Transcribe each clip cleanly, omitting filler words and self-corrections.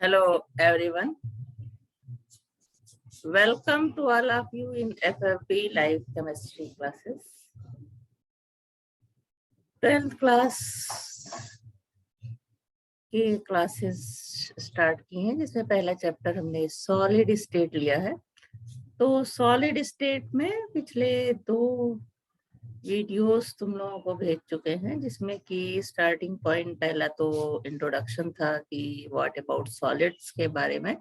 Hello everyone. Welcome to all of you in FFB live chemistry classes. 10th class के classes start की हैं जिसमें पहला chapter हमने सॉलिड स्टेट लिया है। तो सॉलिड स्टेट में पिछले 2 वीडियोस तुम लोगों को भेज चुके हैं जिसमें कि स्टार्टिंग पॉइंट पहला तो इंट्रोडक्शन था कि व्हाट अबाउट सॉलिड्स के बारे में,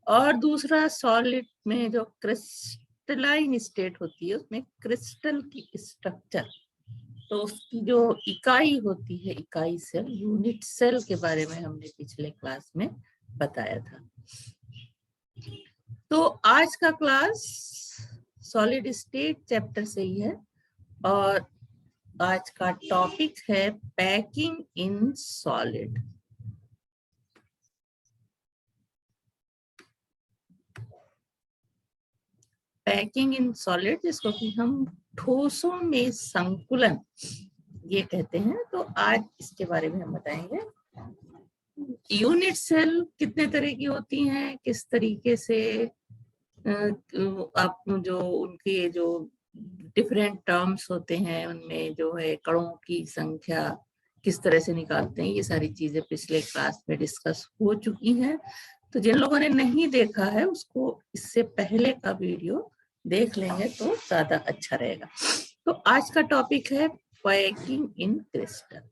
और दूसरा सॉलिड में जो क्रिस्टलाइन स्टेट होती है उसमें क्रिस्टल की स्ट्रक्चर, तो उसकी जो इकाई होती है, इकाई सेल, यूनिट सेल के बारे में हमने पिछले क्लास में बताया था। तो आज का क्लास सॉलिड स्टेट चैप्टर से ही है और आज का टॉपिक है packing in solid. Packing in solid जिसको कि हम ठोसों में संकुलन ये कहते हैं, तो आज इसके बारे में हम बताएंगे। यूनिट सेल कितने तरह की होती हैं, किस तरीके से आप जो उनके जो डिफरेंट टर्म्स होते हैं उनमें जो है कणों की संख्या किस तरह से निकालते हैं, ये सारी चीजें पिछले क्लास में डिस्कस हो चुकी हैं। तो जिन लोगों ने नहीं देखा है उसको इससे पहले का वीडियो देख लेंगे तो ज्यादा अच्छा रहेगा। तो आज का टॉपिक है पैकिंग इन क्रिस्टल,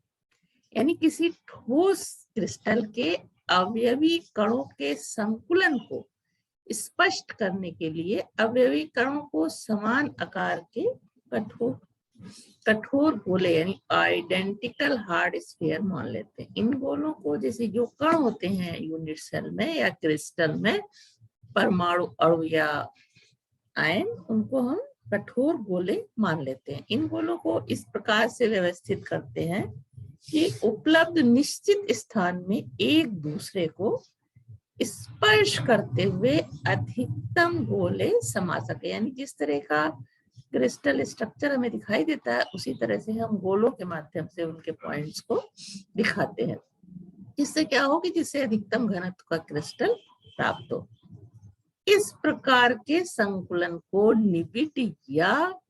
यानी किसी ठोस क्रिस्टल के अवयवी कणों के संकुलन को स्पष्ट करने के लिए अवयवी कणों को समान आकार के कठोर गोले यानी आइडेंटिकल हार्ड स्फीयर मान लेते हैं। इन गोलों को, जैसे जो कण होते हैं यूनिट सेल में या क्रिस्टल में, परमाणु अणु या आयन, उनको हम कठोर गोले मान लेते हैं। इन गोलों को इस प्रकार से व्यवस्थित करते हैं कि उपलब्ध निश्चित स्थान में एक दूसरे को स्पर्श करते हुए अधिकतम गोले समा सके। यानी जिस तरह का क्रिस्टल स्ट्रक्चर हमें दिखाई देता है उसी तरह से हम गोलों के माध्यम से उनके पॉइंट्स को दिखाते हैं, जिससे क्या हो कि जिससे अधिकतम घनत्व का क्रिस्टल प्राप्त हो। इस प्रकार के संकुलन को निबिड या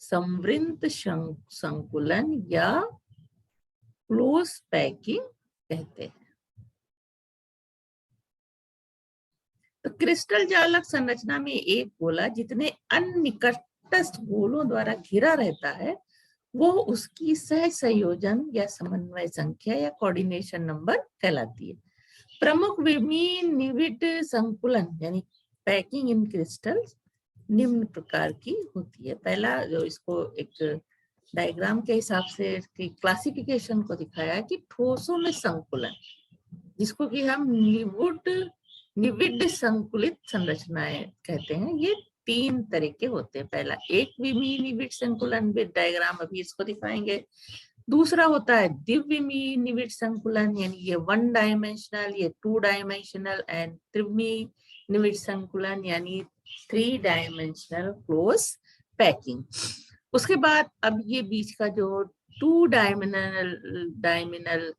संवृत संकुलन या क्लोज पैकिंग कहते हैं। तो क्रिस्टल जालक संरचना में एक गोला जितने अनिकटस्थ गोलों द्वारा घिरा रहता है वो उसकी सह संयोजन या समन्वय संख्या या कोऑर्डिनेशन नंबर कहलाती है। प्रमुख विमीन निबिड संकुलन यानी पैकिंग इन क्रिस्टल निम्न प्रकार की होती है। पहला जो इसको एक डायग्राम के हिसाब से क्लासिफिकेशन को दिखाया है कि ठोसों में संकुलन, जिसको कि हम निबिड संकुलित संरचनाएं कहते हैं, ये 3 तरह के होते हैं। पहला एक विमीन निबिड संकुलन विद डायग्राम, अभी इसको दिखाएंगे। दूसरा होता है द्विविमीय निबिड संकुलन, यानी ये 1 डायमेंशनल, ये 2 डायमेंशनल, एंड त्रिविमीय निबिड संकुलन यानी 3 डायमेंशनल क्लोज पैकिंग। उसके बाद अब ये बीच का जो 2 डायमेंशनल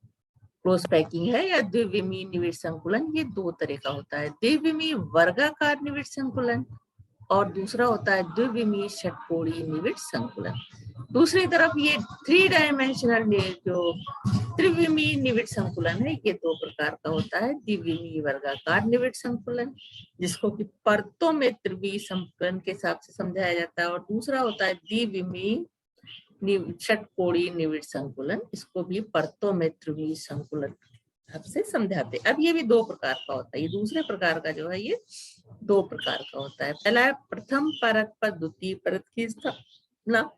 क्लोज पैकिंग है या द्विविमीय निबिड संकुलन, ये 2 तरह का होता है। द्विविमीय वर्गाकार निबिड संकुलन और दूसरा होता है द्विविमीय षटकोणीय निबिड संकुलन। दूसरी तरफ ये 3 डायमेंशनल जो त्रिविमीय निबिड संकुलन है, ये 2 प्रकार का होता है। द्विविमीय वर्गाकार निबिड संकुलन, जिसको कि परतों में त्रिविमीय संकुलन के हिसाब से समझाया जाता है, और दूसरा होता है द्विविमीय षटकोणीय निबिड संकुलन, इसको भी परतों में त्रिविमीय संकुलन से समझाते। अब ये भी 2 प्रकार का होता है। ये दूसरे प्रकार का जो है ये 2 प्रकार का होता है। पहला है प्रथम परत पर द्वितीय परत की स्थापना,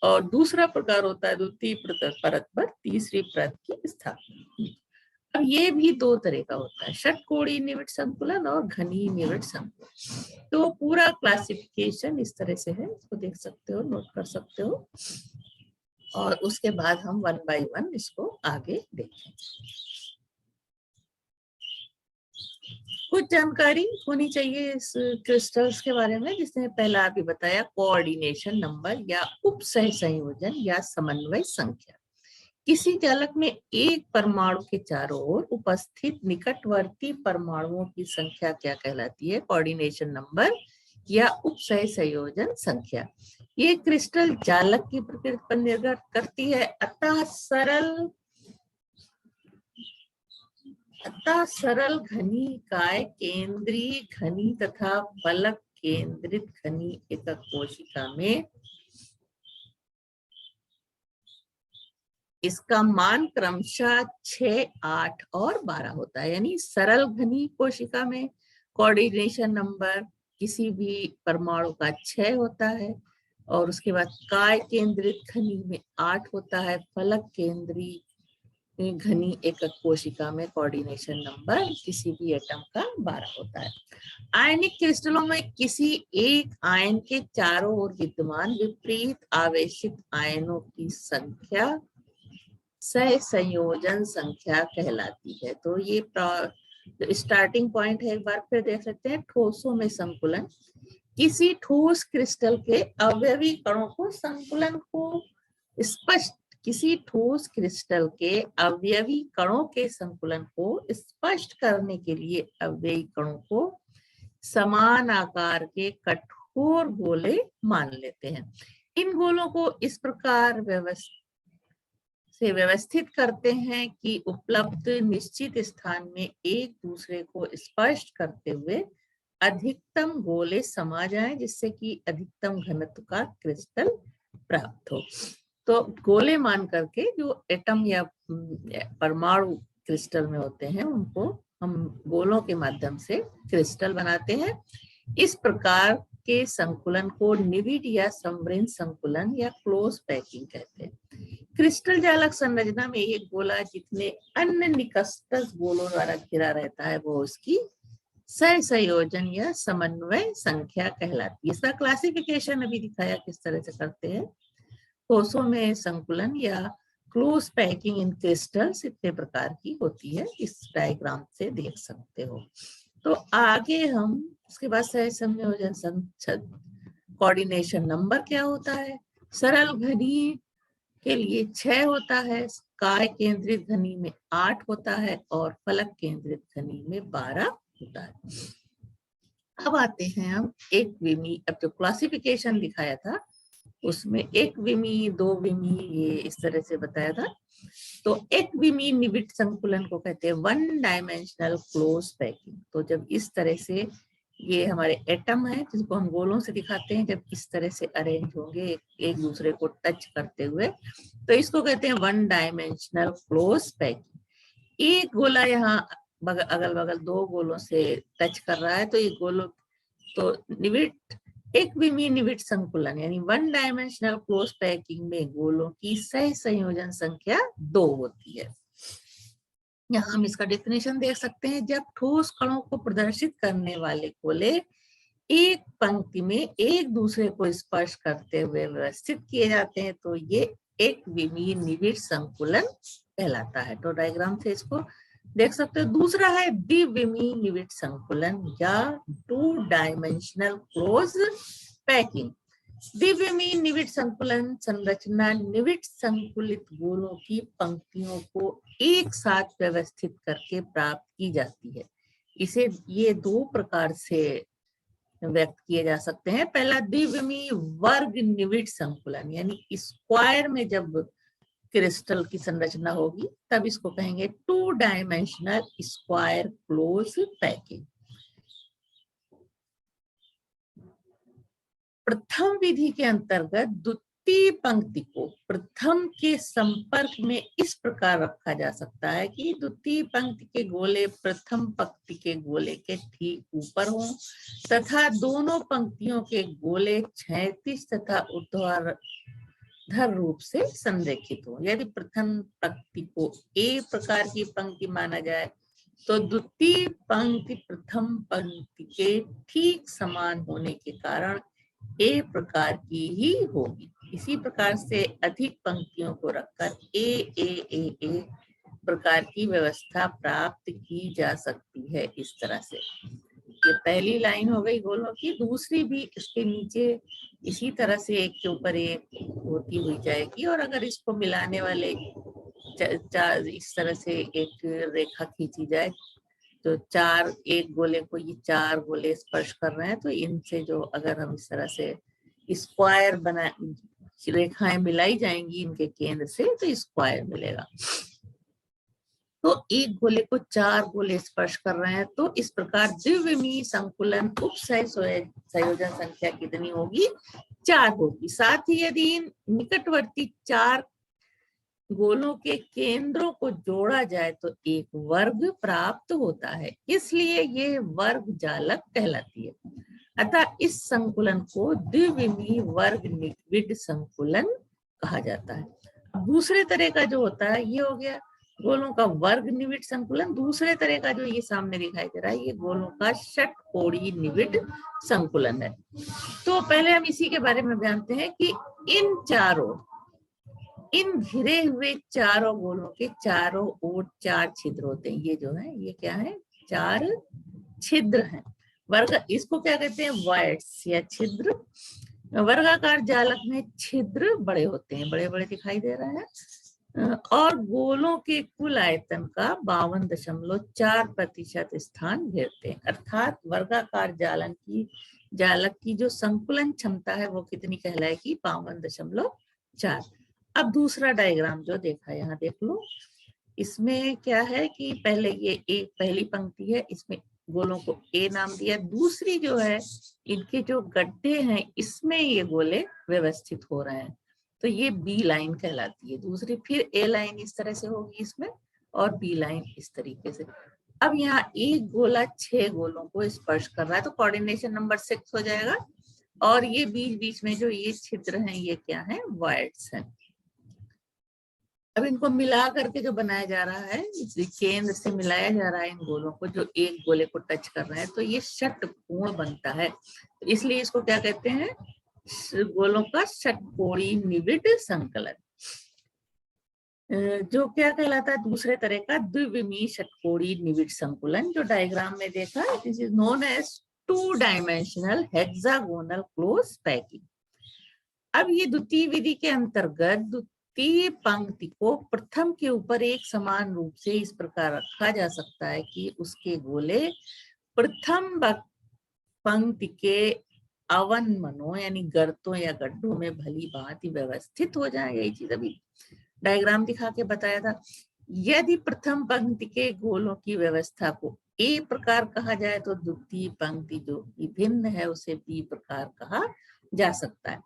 और दूसरा प्रकार होता है द्वितीय परत पर तीसरी परत की स्थापना। अब ये भी 2 तरह का होता है, षटकोणीय निबिड संकुलन और घनीय निबिड संकुलन। तो पूरा क्लासिफिकेशन इस तरह से है, इसको देख सकते हो, नोट कर सकते हो, और उसके बाद हम 1 बाय 1 इसको आगे देखेंगे। कुछ जानकारी होनी चाहिए इस क्रिस्टल्स के बारे में, जिसने पहला अभी बताया कोऑर्डिनेशन नंबर या उप सह संयोजन या समन्वय संख्या। किसी जालक में एक परमाणु के चारों ओर उपस्थित निकटवर्ती परमाणुओं की संख्या क्या कहलाती है? कोऑर्डिनेशन नंबर या उपसह संयोजन संख्या। ये क्रिस्टल जालक की प्रकृति पर निर्भर करती है। अतः सरल घनी काय केंद्रीय घनी तथा फलक केंद्रित घनी एकक कोशिका में इसका मान क्रमशः 6, 8 और 12 होता है। यानी सरल घनी कोशिका में कोऑर्डिनेशन नंबर किसी भी परमाणु का 6 होता है और उसके बाद काय केंद्रित घनी में 8 होता है। फलक केंद्रीय घनी एकक कोशिका में कोऑर्डिनेशन नंबर किसी भी एटम का 12 होता है। आयनिक क्रिस्टलों में किसी एक आयन के चारों ओर विद्यमान विपरीत आवेशित आयनों की संख्या सह संयोजन संख्या कहलाती है। तो ये स्टार्टिंग पॉइंट है, एक बार फिर देख सकते हैं। ठोसों में संकुलन किसी ठोस क्रिस्टल के अवयवी कणों को संकुलन को स्पष्ट किसी ठोस क्रिस्टल के अवयवी कणों के संकुलन को स्पष्ट करने के लिए अवयवी कणों को समान आकार के कठोर गोले मान लेते हैं। इन गोलों को इस प्रकार व्यवस्थित करते हैं कि उपलब्ध निश्चित स्थान में एक दूसरे को स्पर्श करते हुए अधिकतम गोले समा जाएं, जिससे कि अधिकतम घनत्व का क्रिस्टल प्राप्त हो। तो गोले मान करके जो एटम या परमाणु क्रिस्टल में होते हैं उनको हम गोलों के माध्यम से क्रिस्टल बनाते हैं। इस प्रकार के संकुलन को निविड या समवृन संकुलन या क्लोज पैकिंग कहते हैं। क्रिस्टल जालक संरचना में एक गोला जितने अन्य निकटस्थ गोलों द्वारा घिरा रहता है वो उसकी सह संयोजन या समन्वय संख्या कहलाती है। इसका क्लासिफिकेशन अभी दिखाया किस तरह से करते हैं। ठोसों में संकुलन या क्लोज पैकिंग इन क्रिस्टल्स इतने प्रकार की होती है, इस डायग्राम से देख सकते हो। तो आगे हम उसके बाद सह संयोजन कोऑर्डिनेशन नंबर क्या होता है। सरल घनी के लिए 6 होता है, काय केंद्रित घनी में 8 होता है और फलक केंद्रित घनी में 12 होता है। अब आते हैं हम एक विमी। अब जो क्लासिफिकेशन दिखाया था उसमें एक विमी, दो विमी, ये इस तरह से बताया था। तो एक विमी निविड संकुलन को कहते हैं वन डायमेंशनल क्लोज पैकिंग। तो जब इस तरह से ये हमारे एटम है जिसको हम गोलों से दिखाते हैं, जब इस तरह से अरेंज होंगे एक दूसरे को टच करते हुए, तो इसको कहते हैं वन डायमेंशनल क्लोज पैकिंग। एक गोला यहाँ अगल बगल दो गोलों से टच कर रहा है, तो ये गोलों तो निविड एक विमी निविड संकुलन यानी वन डायमेंशनल क्लोज पैकिंग में गोलों की सह संयोजन संख्या 2 होती है। यहाँ हम इसका डेफिनेशन देख सकते हैं। जब ठोस कणों को प्रदर्शित करने वाले गोले एक पंक्ति में एक दूसरे को स्पर्श करते हुए व्यवस्थित किए जाते हैं तो ये एक विमीय निविड संकुलन कहलाता है। तो डायग्राम से इसको देख सकते हो। दूसरा है द्विविमीय निविड संकुलन या 2 डायमेंशनल क्लोज पैकिंग। द्विविमीय निविड संकुलन संरचना निविड संकुलित गोलों की पंक्तियों को एक साथ व्यवस्थित करके प्राप्त की जाती है। इसे ये 2 प्रकार से व्यक्त किए जा सकते हैं। पहला द्विविमीय वर्ग निविड संकुलन यानी स्क्वायर में जब क्रिस्टल की संरचना होगी तब इसको कहेंगे 2 डायमेंशनल स्क्वायर क्लोज पैकिंग। प्रथम विधि के अंतर्गत द्वितीय पंक्ति को प्रथम के संपर्क में इस प्रकार रखा जा सकता है कि द्वितीय पंक्ति के गोले प्रथम पंक्ति के गोले के ठीक ऊपर हों तथा दोनों पंक्तियों के गोले क्षैतिज तथा ऊर्ध्वाधर रूप से संरेखित हो। यदि प्रथम पंक्ति को ए प्रकार की पंक्ति माना जाए तो द्वितीय पंक्ति प्रथम पंक्ति के ठीक समान होने के कारण ए प्रकार की ही होगी। इसी प्रकार से अधिक पंक्तियों को रखकर ए प्रकार की व्यवस्था प्राप्त की जा सकती है। इस तरह से ये पहली लाइन हो गई गोलों की। दूसरी भी इसके नीचे इसी तरह से एक के ऊपर एक होती हुई जाएगी और अगर इसको मिलाने वाले चार इस तरह से एक रेखा खींची जाए, तो चार, एक गोले को ये चार गोले स्पर्श कर रहे हैं, तो इनसे जो अगर हम इस तरह से स्क्वायर बना, रेखाएं मिलाई जाएंगी इनके केंद्र से, तो स्क्वायर मिलेगा। तो एक गोले को चार गोले स्पर्श कर रहे हैं, तो इस प्रकार द्विविमीय संकुलन उप संयोजन संख्या कितनी होगी? 4 होगी। साथ ही यदि इन निकटवर्ती चार गोलों के केंद्रों को जोड़ा जाए तो एक वर्ग प्राप्त होता है, इसलिए ये वर्ग जालक कहलाती है। अतः इस संकुलन को द्विविमीय वर्ग निविड संकुलन कहा जाता है। दूसरे तरह का जो होता है, ये हो गया गोलों का वर्ग निविड संकुलन। दूसरे तरह का जो ये सामने दिखाई दे रहा है, ये गोलों का षटकोणीय निविड संकुलन है। तो पहले हम इसी के बारे में जानते हैं कि इन घिरे हुए चारों गोलों के चारों ओर 4 छिद्र होते हैं। ये जो है, ये क्या है? 4 छिद्र हैं। वर्ग, इसको क्या कहते हैं? वॉइड्स या छिद्र। वर्गाकार जालक में छिद्र बड़े होते हैं, बड़े बड़े दिखाई दे रहे हैं, और गोलों के कुल आयतन का 52.4% स्थान घेरते हैं। अर्थात वर्गाकार जालक की जो संकुलन क्षमता है वो कितनी कहलाएगी? 52.4। अब दूसरा डायग्राम जो देखा, यहाँ देख लो। इसमें क्या है कि पहले ये एक पहली पंक्ति है, इसमें गोलों को ए नाम दिया। दूसरी जो है, इनके जो गड्ढे हैं, इसमें ये गोले व्यवस्थित हो रहे हैं, तो ये बी लाइन कहलाती है। दूसरी फिर ए लाइन इस तरह से होगी इसमें, और बी लाइन इस तरीके से। अब यहाँ एक गोला 6 गोलों को स्पर्श कर रहा है, तो कोऑर्डिनेशन नंबर 6 हो जाएगा। और ये बीच बीच में जो ये छिद्र हैं, ये क्या है? वॉइड्स हैं। अब इनको मिला करके जो बनाया जा रहा है, केंद्र से मिलाया जा रहा है इन गोलों को, जो एक गोले को टच कर रहे हैं, तो ये षटकोण बनता है। इसलिए इसको क्या कहते हैं? गोलों का षटकोणीय निविड संकलन, जो क्या कहलाता है? दूसरे तरह का द्विविमीय षटकोणीय निविड संकुलन, जो डायग्राम में देखा, this is known as 2 dimensional hexagonal close packing. अब ये द्वितीय विधि के अंतर्गत द्वितीय पंक्ति को प्रथम के ऊपर एक समान रूप से इस प्रकार रखा जा सकता है कि उसके गोले प्रथम पंक्ति के अवनमनों यानी गर्तों या गड्ढों में भली भांति व्यवस्थित हो जाए। यही चीज अभी डायग्राम दिखा के बताया था। यदि प्रथम पंक्ति के गोलों की व्यवस्था को ए प्रकार कहा जाए, तो द्वितीय पंक्ति जो भिन्न है उसे बी प्रकार कहा जा सकता है।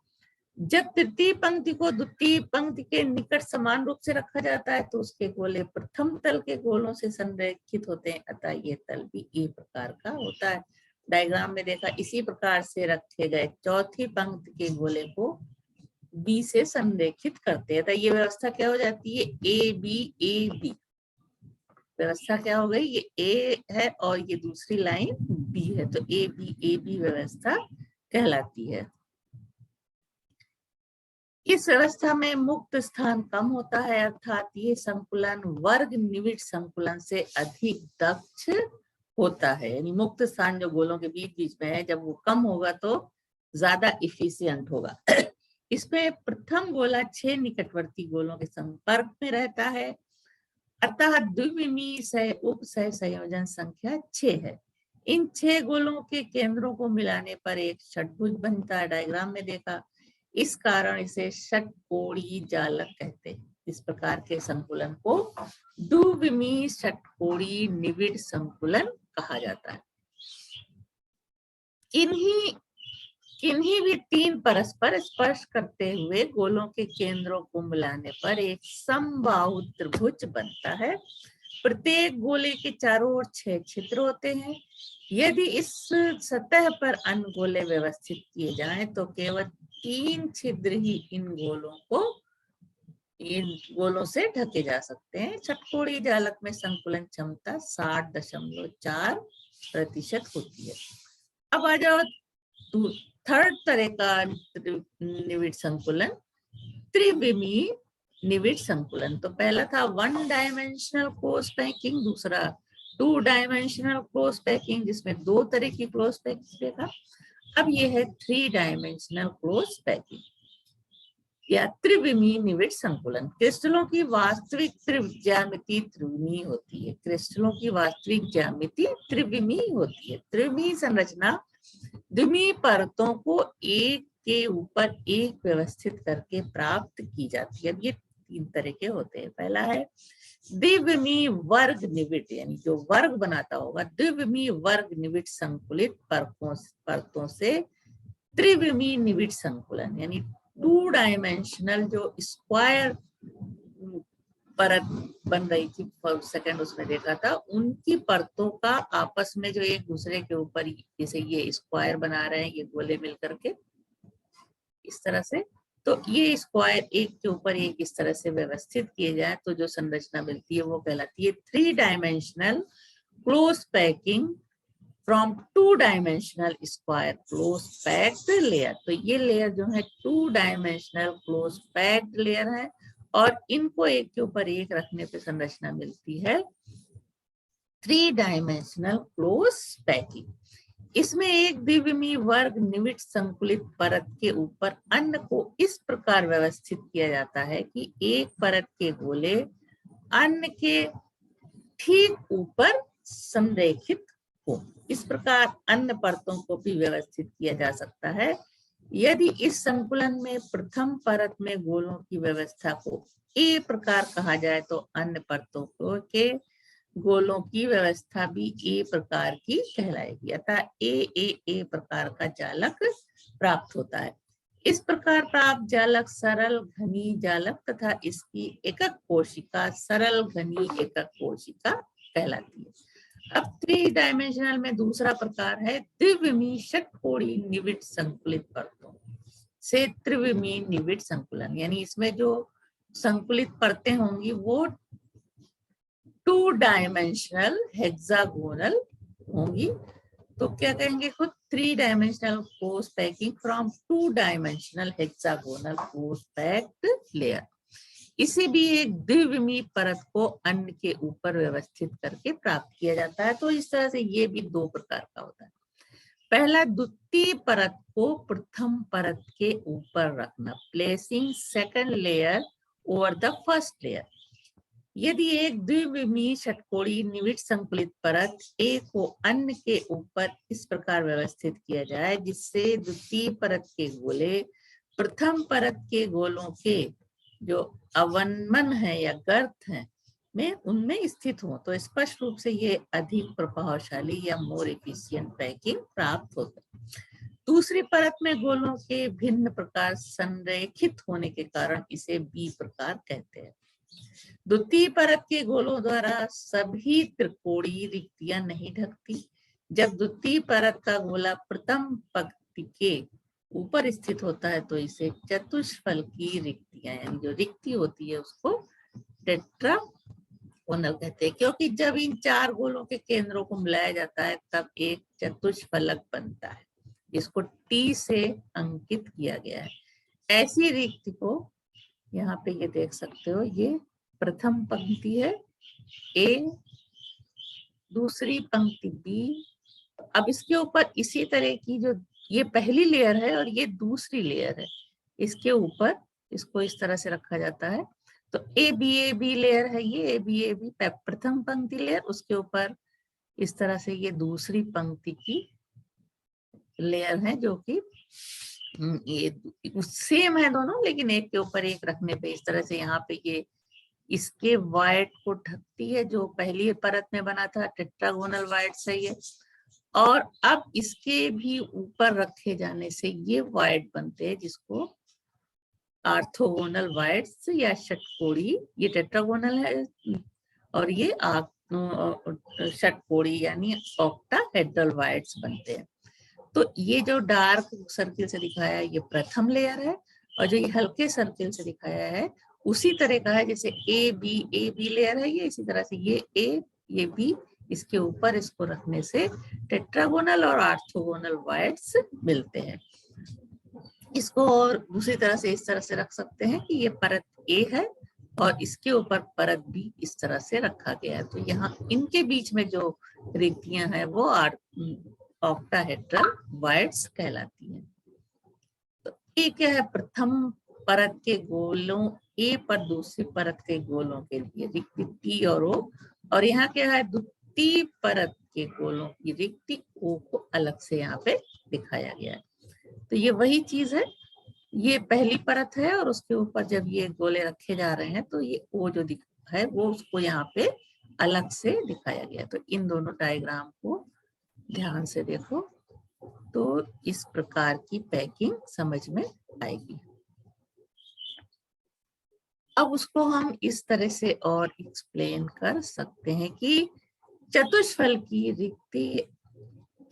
जब तृतीय पंक्ति को द्वितीय पंक्ति के निकट समान रूप से रखा जाता है, तो उसके गोले प्रथम तल के गोलों से संरेखित होते हैं, अतः ये तल भी ए प्रकार का होता है। डायग्राम में देखा, इसी प्रकार से रखे गए चौथी पंक्ति के गोले को बी से संरेखित करते हैं, तो ये व्यवस्था क्या हो जाती है? ए बी व्यवस्था क्या हो गई? ये ए है और ये दूसरी लाइन बी है, तो ए बी व्यवस्था कहलाती है। इस व्यवस्था में मुक्त स्थान कम होता है, अर्थात ये संकुलन वर्ग निविड संकुलन से अधिक दक्ष होता है। यानी मुक्त स्थान जो गोलों के बीच बीच में है, जब वो कम होगा तो ज्यादा इफिशियंट होगा। इसमें प्रथम गोला 6 निकटवर्ती गोलों के संपर्क में रहता है, अतः द्विविमीय उप संयोजन संख्या 6 है। इन 6 गोलों के केंद्रों को मिलाने पर एक षटभुज बनता है, डायग्राम में देखा। इस कारण इसे षटकोणीय जालक कहते हैं। इस प्रकार के संकुलन को द्विविमीय षटकोणीय निविड संकुलन कहा जाता है। किन्हीं भी 3 परस्पर स्पर्श करते हुए गोलों के केंद्रों को मिलाने पर एक समबाहु त्रिभुज बनता है। प्रत्येक गोले के चारों ओर 6 छिद्र होते हैं। यदि इस सतह पर अन्य गोले व्यवस्थित किए जाएं, तो केवल 3 छिद्र ही इन गोलों से ढके जा सकते हैं। षटकोणीय जालक में संकुलन क्षमता 60.4% होती है। अब आ जाओ थर्ड तरह का निविड संकुलन, त्रिविमीय निविड संकुलन। तो पहला था 1 डायमेंशनल क्लोज पैकिंग, दूसरा 2 डायमेंशनल क्लोज पैकिंग, जिसमें 2 तरह की क्लोज पैकिंग देखा। अब ये है 3 डायमेंशनल क्लोज पैकिंग। या त्रिविमीय निविड़ संकुलन। क्रिस्टलों की वास्तविक ज्यामिति त्रिविमीय होती है। क्रिस्टलों की वास्तविक ज्यामिति त्रिविमीय होती है। त्रिविमीय संरचना द्विमीय परतों को एक के ऊपर एक व्यवस्थित करके प्राप्त की जाती है। ये 3 तरह के होते हैं। पहला है द्विविमीय वर्ग निविड़, यानी जो वर्ग बनाता होगा, द्विविमीय वर्ग निविड़ संकुलित परतों से त्रिविमीय निविड़ संकुलन, यानी 2 डायमेंशनल जो स्क्वायर परत बन रही थी सेकंड उसमें देखा था, उनकी परतों का आपस में जो एक दूसरे के ऊपर, जैसे ये स्क्वायर बना रहे हैं ये गोले मिलकर के इस तरह से, तो ये स्क्वायर एक के ऊपर एक इस तरह से व्यवस्थित किए जाए तो जो संरचना मिलती है वो कहलाती है 3 dimensional close packing from 2 dimensional square close packed layer. तो ये लेयर जो है 2 डायमेंशनल क्लोज पैक्ड लेयर है और इनको एक के ऊपर एक रखने पे संरचना मिलती है 3 डायमेंशनल क्लोज पैकिंग। इसमें एक द्विविमीय वर्ग निविड़ संकुलित परत के ऊपर अन्य को इस प्रकार व्यवस्थित किया जाता है कि एक परत के गोले अन्य के ठीक ऊपर संरेखित हो। इस प्रकार अन्य परतों को भी व्यवस्थित किया जा सकता है। यदि इस संकुलन में प्रथम परत में गोलों की व्यवस्था को ए प्रकार कहा जाए तो अन्य परतों को के गोलों की व्यवस्था भी ए प्रकार की कहलाएगी, अतः ए प्रकार का जालक प्राप्त होता है। इस प्रकार प्राप्त जालक सरल घनी जालक तथा इसकी एकक कोशिका सरल घनी एकक कोशिका कहलाती है। अब 3 डायमेंशनल में दूसरा प्रकार है द्विविमीय षटकोणीय निविड़ संकुलित परतों से त्रिविमीय निविड़ संकुलन, यानी इसमें जो संकुलित परतें होंगी वो 2 डायमेंशनल हेक्सागोनल होंगी। तो क्या कहेंगे खुद 3 dimensional close packing from 2 dimensional hexagonal close packed layer. इसे भी एक द्विविमीय परत को अन्य के ऊपर व्यवस्थित करके प्राप्त किया जाता है। तो इस तरह से ये भी 2 प्रकार का होता है। पहला, द्वितीय परत को प्रथम परत के ऊपर रखना, placing second layer over the first layer. यदि एक द्विविमीय षटकोणीय निविड़ संकुलित परत ए को अन्य के ऊपर इस प्रकार व्यवस्थित किया जाए जिससे द्वितीय परत के गोले प्रथम परत के गोलों के जो अवनमन है या गर्त है में उनमें स्थित हो, तो स्पष्ट रूप से ये अधिक प्रभावशाली या मोर एफिशिएंट पैकिंग प्राप्त होता है। दूसरी परत में गोलों के भिन्न प्रकार संरेखित होने के कारण इसे बी प्रकार कहते हैं। द्वितीय परत के गोलों द्वारा सभी त्रिकोणीय रिक्तियां नहीं ढकती। जब द्वितीय परत का गोला प्रथम पंक्ति के ऊपर स्थित होता है तो इसे चतुष्फल की रिक्तियां, यानी जो रिक्ति होती है उसको टेट्रागोनल कहते हैं, क्योंकि जब इन 4 गोलों के केंद्रों को मिलाया जाता है तब एक चतुष्फलक बनता है, जिसको टी से अंकित किया गया है। ऐसी रिक्ति को यहाँ पे ये देख सकते हो, ये प्रथम पंक्ति है ए, दूसरी पंक्ति बी। अब इसके ऊपर इसी तरह की जो ये पहली लेयर है और ये दूसरी लेयर है, इसके ऊपर इसको इस तरह से रखा जाता है। तो ए बी लेयर है, ये ए बी प्रथम पंक्ति लेयर, उसके ऊपर इस तरह से ये दूसरी पंक्ति की लेयर है जो कि ये सेम है दोनों, लेकिन एक के ऊपर एक रखने पे इस तरह से यहाँ पे ये इसके वाइड को ढकती है जो पहली परत में बना था, टेट्रागोनल वाइड से ये, और अब इसके भी ऊपर रखे जाने से ये वाइड बनते हैं जिसको आर्थोगोनल वाइड्स या षटकोणी, ये टेट्रागोनल है और ये षटकोणी यानी ऑक्टाहेड्रल वाइड्स बनते हैं। तो ये जो डार्क सर्किल से दिखाया है ये प्रथम लेयर है और जो ये हल्के सर्किल से दिखाया है उसी तरह का है, जैसे ए बी लेयर है ये, इसी तरह से ये ए ये बी, इसके ऊपर इसको रखने से टेट्रागोनल और आर्थोगोनल वाइड्स मिलते हैं। इसको और दूसरी तरह से इस तरह से रख सकते हैं कि ये परत ए है और इसके ऊपर परत बी इस तरह से रखा गया है। तो यहाँ इनके बीच में जो रिक्तियां हैं वो ऑक्टाहेड्रल वाइड्स कहलाती हैं। तो ये क्या है, प्रथम परत के गोलों ए पर दूसरी परत के गोलों के लिए रिक्ति टी और ओ, और यहाँ क्या है, द्वितीय परत के गोलों की रिक्ति ओ को अलग से यहाँ पे दिखाया गया है। तो ये वही चीज है, ये पहली परत है और उसके ऊपर जब ये गोले रखे जा रहे हैं तो ये ओ जो है वो उसको यहाँ पे अलग से दिखाया गया। तो इन दोनों डायग्राम को ध्यान से देखो तो इस प्रकार की पैकिंग समझ में आएगी। अब उसको हम इस तरह से और एक्सप्लेन कर सकते हैं कि चतुष्फल की रिक्ति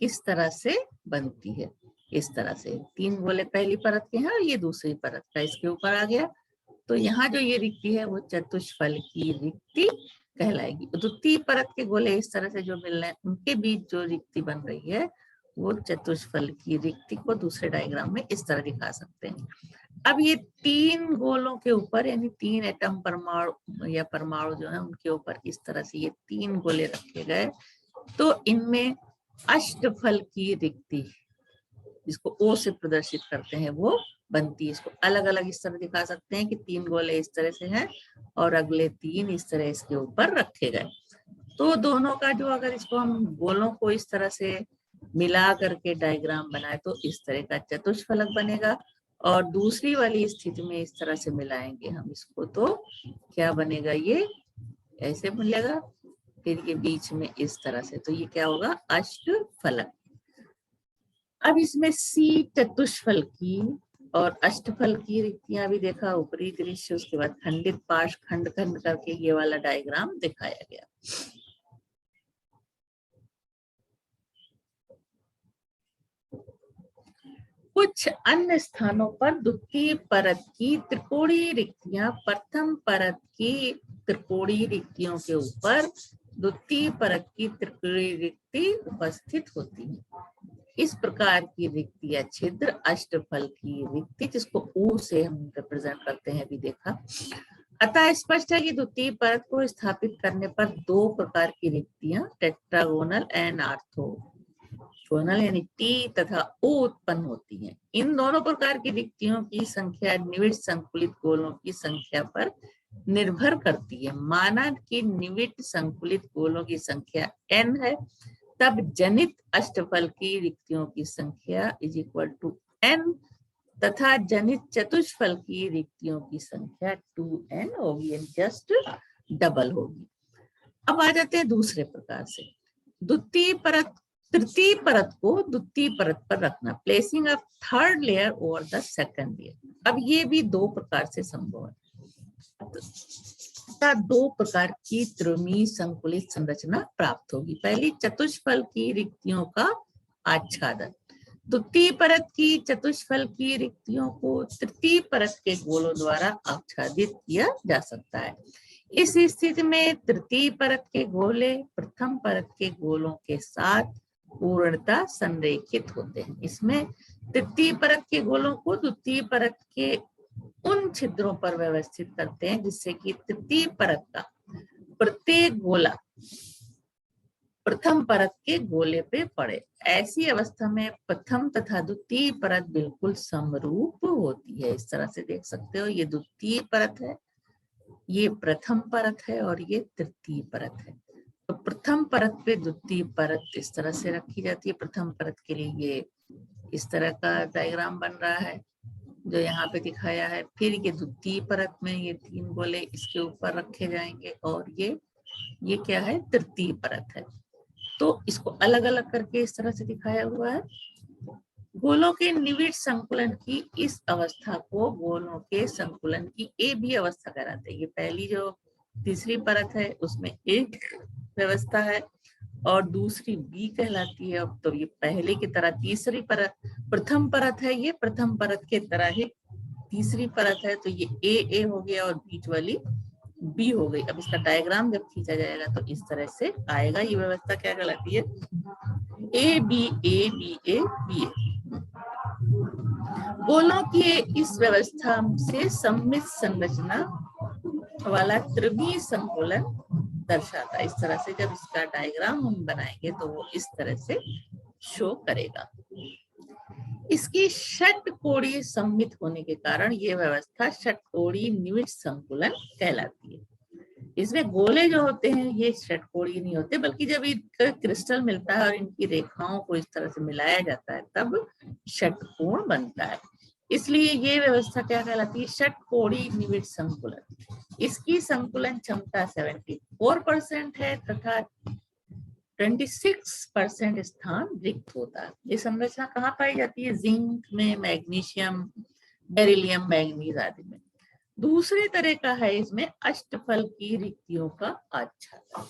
किस तरह से बनती है। इस तरह से 3 गोले पहली परत के हैं और ये दूसरी परत का इसके ऊपर आ गया, तो यहाँ जो ये रिक्ति है वो चतुष्फल की रिक्ति कहलाएगी। द्वितीय परत के गोले इस तरह से जो मिल रहे हैं उनके बीच जो रिक्ति बन रही है वो चतुष्फल की रिक्ति को दूसरे डायग्राम में इस तरह दिखा सकते हैं। अब ये 3 गोलों के ऊपर यानी 3 एटम परमाणु या परमाणु जो है उनके ऊपर इस तरह से ये 3 गोले रखे गए, तो इनमें अष्टफल की रिक्ति जिसको ओ से प्रदर्शित करते हैं वो बनती है। इसको अलग अलग इस तरह दिखा सकते हैं कि 3 गोले इस तरह से हैं और अगले 3 इस तरह इसके ऊपर रखे गए। तो दोनों का जो अगर इसको हम गोलों को इस तरह से मिला करके डायग्राम बनाए तो इस तरह का चतुष्फलक बनेगा, और दूसरी वाली स्थिति में इस तरह से मिलाएंगे हम इसको तो क्या बनेगा, ये ऐसे मिलेगा, फिर ये बीच में इस तरह से, तो ये क्या होगा, अष्टफलक। अब इसमें सी चतुष्फल की और अष्टफल की रिक्तियां भी देखा, ऊपरी दृश्य, उसके बाद खंडित पाश खंड खंड करके ये वाला डायग्राम दिखाया गया। कुछ अन्य स्थानों पर द्वितीय परत की त्रिकोणीय रिक्तियां प्रथम परत की त्रिकोणीय रिक्तियों के ऊपर द्वितीय परत की त्रिकोणीय रिक्ति उपस्थित होती है। इस प्रकार की रिक्ति या छिद्र अष्टफल की रिक्ति, जिसको ओ से हम रिप्रेजेंट करते हैं, भी देखा। अतः स्पष्ट है कि द्वितीय परत को स्थापित करने पर 2 प्रकार की रिक्तियां टेट्रागोनल एंड ऑर्थोगोनल यानी टी तथा ओ उत्पन्न होती हैं। इन दोनों प्रकार की रिक्तियों की संख्या निविड़ संकुलित गोलों की संख्या पर निर्भर करती है। माना कि निविड़ संकुलित गोलों की संख्या n है, तब जनित अष्टफल की रिक्तियों की संख्या इज इक्वल टू n तथा जनित चतुष्फल की रिक्तियों की संख्या 2n होगी, जस्ट डबल होगी। अब आ जाते हैं दूसरे प्रकार से, तृतीय परत को द्वितीय परत पर रखना, placing of third layer over the second layer. अब ये भी 2 प्रकार से संभव है। 2 प्रकार की त्रिमीय संकुलित संरचना प्राप्त होगी। पहली, चतुष्फल की रिक्तियों का आच्छादन। द्वितीय परत की चतुष्फल की रिक्तियों को तृतीय परत के गोलों द्वारा आच्छादित किया जा सकता है। इस स्थिति में तृतीय परत के गोले प्रथम परत के गोलों के साथ पूर्णतः संरेखित होते हैं। इसमें तृतीय परत के गोलों को द्वितीय परत के उन छिद्रों पर व्यवस्थित करते हैं जिससे कि तृतीय परत का प्रत्येक गोला प्रथम परत के गोले पे पड़े। ऐसी अवस्था में प्रथम तथा द्वितीय परत बिल्कुल समरूप होती है। इस तरह से देख सकते हो, ये द्वितीय परत है, ये प्रथम परत है और ये तृतीय परत है। तो प्रथम परत पे द्वितीय परत इस तरह से रखी जाती है। प्रथम परत के लिए ये इस तरह का डायग्राम बन रहा है जो यहाँ पे दिखाया है। फिर ये द्वितीय परत में ये 3 गोले इसके ऊपर रखे जाएंगे और ये क्या है, तृतीय परत है। तो इसको अलग अलग करके इस तरह से दिखाया हुआ है। गोलों के निविड़ संकुलन की इस अवस्था को गोलों के संकुलन की ए बी अवस्था कहलाते हैं। ये पहली जो तीसरी परत है उसमें एक व्यवस्था है और दूसरी बी कहलाती है। तो ये पहले की तरह तीसरी परत, प्रथम परत है, ये प्रथम परत के तरह ही तीसरी परत है। तो ये ए हो गया और बीच वाली बी हो गई। अब इसका डायग्राम जब खींचा जाएगा तो इस तरह से आएगा। ये व्यवस्था क्या कहलाती है, A B A B A B A. गोलों की इस व्यवस्था से सम्मिश्र संरचना वाला त्रिमीय संकुलन दर्शाता है। इस तरह से जब इसका डायग्राम हम बनाएंगे तो वो इस तरह से शो करेगा। इसकी षटकोणीय सममित होने के कारण ये व्यवस्था षटकोणीय निविड़ संकुलन कहलाती है। इसमें गोले जो होते हैं ये षटकोणीय नहीं होते, बल्कि जब इनका क्रिस्टल मिलता है और इनकी रेखाओं को इस तरह से मिलाया जाता है तब षटकोण बनता है। इसलिए ये व्यवस्था क्या कहलाती है? षटकोणीय निविड़ संकुलन। इसकी संकुलन क्षमता 74% है तथा 26% स्थान रिक्त होता है। ये संरचना कहाँ पाई जाती है? जिंक में, मैग्नीशियम, बेरिलियम, मैंगनीज आदि में। दूसरे तरह का है इसमें अष्टफल की रिक्तियों का आच्छादन।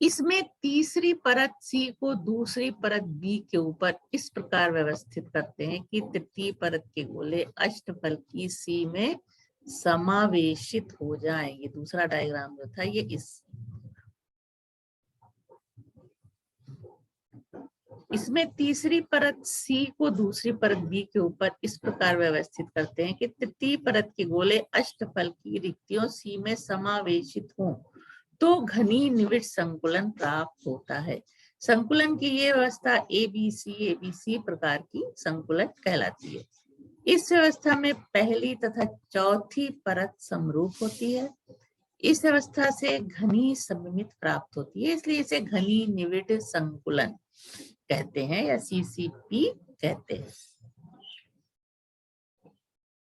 इसमें तीसरी परत सी को दूसरी परत बी के ऊपर इस प्रकार व्यवस्थित करते हैं कि तृतीय परत के गोले अष्टफल की सी में समावेशित हो जाएं। ये दूसरा डायग्राम जो था ये इसमें तीसरी परत सी को दूसरी परत बी के ऊपर इस प्रकार व्यवस्थित करते हैं कि तृतीय परत के गोले अष्टफल की रिक्तियों सी में समावेशित हों तो घनी निविड़ संकुलन प्राप्त होता है। संकुलन की ये व्यवस्था एबीसी प्रकार की संकुलन कहलाती है। इस व्यवस्था में पहली तथा चौथी परत समरूप होती है। इस व्यवस्था से घनी सममित प्राप्त होती है, इसलिए इसे घनी निविड़ संकुलन कहते हैं या सीसीपी कहते हैं।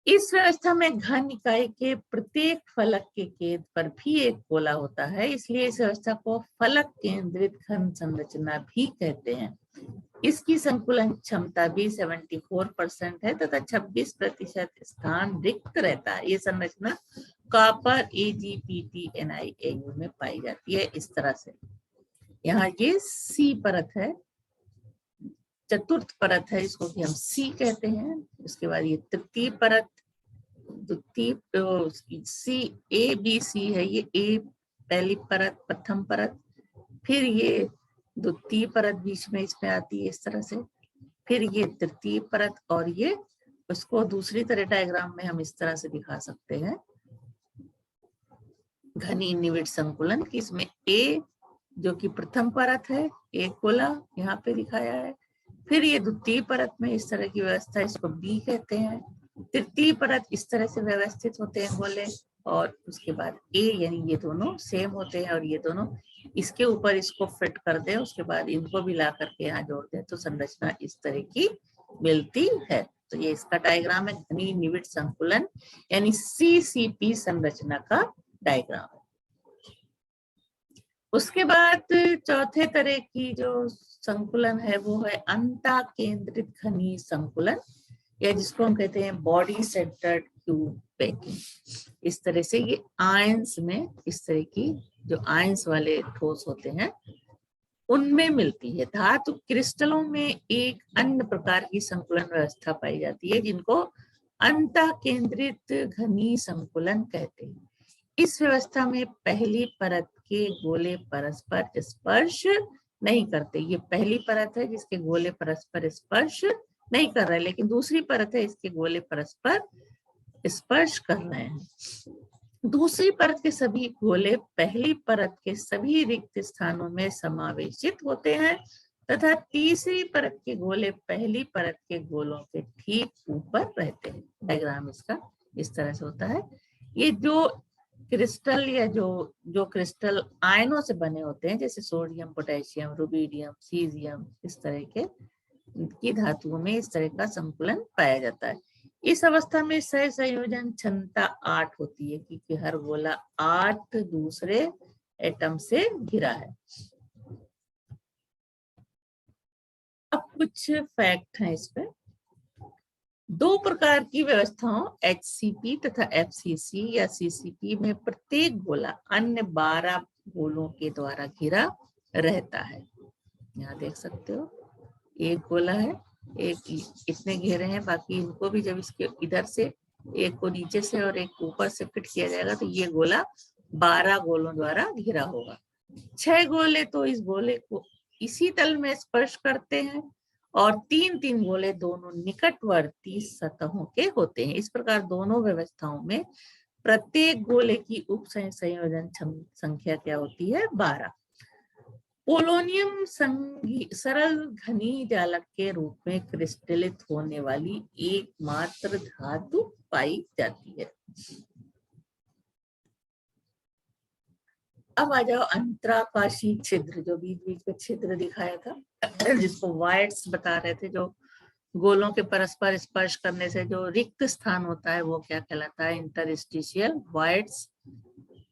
इस व्यवस्था में घन इकाई के प्रत्येक फलक के केंद्र पर भी एक गोला होता है, इसलिए इस व्यवस्था को फलक केंद्रित घन संरचना भी कहते हैं। इसकी संकुलन क्षमता भी 74% है तथा 26% स्थान रिक्त रहता है। ये संरचना कॉपर AgPtNiAu में पाई जाती है। इस तरह से यहाँ ये सी परत है, चतुर्थ परत है, इसको भी हम सी कहते हैं। उसके बाद ये तृतीय परत, द्वितीय सी ABC है, ये ए पहली परत, प्रथम परत, फिर ये द्वितीय परत बीच में इसमें आती है इस तरह से, फिर ये तृतीय परत, और ये उसको दूसरी तरह डायग्राम में हम इस तरह से दिखा सकते हैं घनी निविड़ संकुलन की। इसमें ए जो कि प्रथम परत है, एक गोला यहाँ पे दिखाया है, फिर ये द्वितीय परत में इस तरह की व्यवस्था, इसको बी कहते हैं। तृतीय परत इस तरह से व्यवस्थित होते हैं गोले, और उसके बाद ए यानी ये दोनों सेम होते हैं, और ये दोनों इसके ऊपर इसको फिट कर दे, उसके बाद इनको भी ला करके यहाँ जोड़ दे तो संरचना इस तरह की मिलती है। तो ये इसका डायग्राम है घनी निविड़ संकुलन यानी सीसीपी संरचना का डायग्राम है। उसके बाद चौथे तरह की जो संकुलन है वो है अंता केंद्रित घनी संकुलन, या जिसको हम कहते हैं बॉडी सेंटर्ड क्यूब पैकिंग। इस तरह से ये आयंस में, इस तरह की जो आयंस वाले ठोस होते हैं उनमें मिलती है। धातु क्रिस्टलों में एक अन्य प्रकार की संकुलन व्यवस्था पाई जाती है जिनको अंता केंद्रित घनी संकुलन कहते हैं। इस व्यवस्था में पहली परत के गोले परस्पर स्पर्श नहीं करते। ये पहली परत है जिसके गोले परस्पर स्पर्श नहीं कर रहे, लेकिन दूसरी परत है इसके गोले परस्पर स्पर्श कर रहे हैं। दूसरी परत के सभी गोले पहली परत के सभी रिक्त स्थानों में समावेशित होते हैं तथा तीसरी परत के गोले पहली परत के गोलों के ठीक ऊपर रहते हैं। डायग्राम इसका इस तरह से होता है। ये जो क्रिस्टल या जो क्रिस्टल आयनों से बने होते हैं, जैसे सोडियम, पोटेशियम, रुबिडियम, सीजियम, इस तरह के की धातुओं में इस तरह का संकुलन पाया जाता है। इस अवस्था में सह संयोजन क्षमता 8 होती है क्योंकि हर गोला 8 दूसरे एटम से घिरा है। अब कुछ फैक्ट हैं इस पे। 2 प्रकार की व्यवस्थाओं HCP तथा FCC या CCP में प्रत्येक गोला अन्य 12 गोलों के द्वारा घिरा रहता है। यहाँ देख सकते हो एक गोला है, एक इतने घेरे हैं, बाकी इनको भी जब इसके इधर से एक को नीचे से और एक ऊपर से फिट किया जाएगा तो ये गोला 12 गोलों द्वारा घिरा होगा। 6 गोले तो इस गोले को इसी तल में स्पर्श करते हैं और 3-3 गोले दोनों निकटवर्ती सतहों के होते हैं। इस प्रकार दोनों व्यवस्थाओं में प्रत्येक गोले की उप संयोजन संख्या क्या होती है? 12। पोलोनियम सरल घनी जालक के रूप में क्रिस्टलित होने वाली एकमात्र धातु पाई जाती है। अब आ जाओ अंतराकाशी छिद्र, जो बीच बीच में छिद्र दिखाया था, जिसको वाइड्स बता रहे थे, जो गोलों के परस्पर स्पर्श करने से जो रिक्त स्थान होता है वो क्या कहलाता है? इंटरस्टिशियल वाइड्स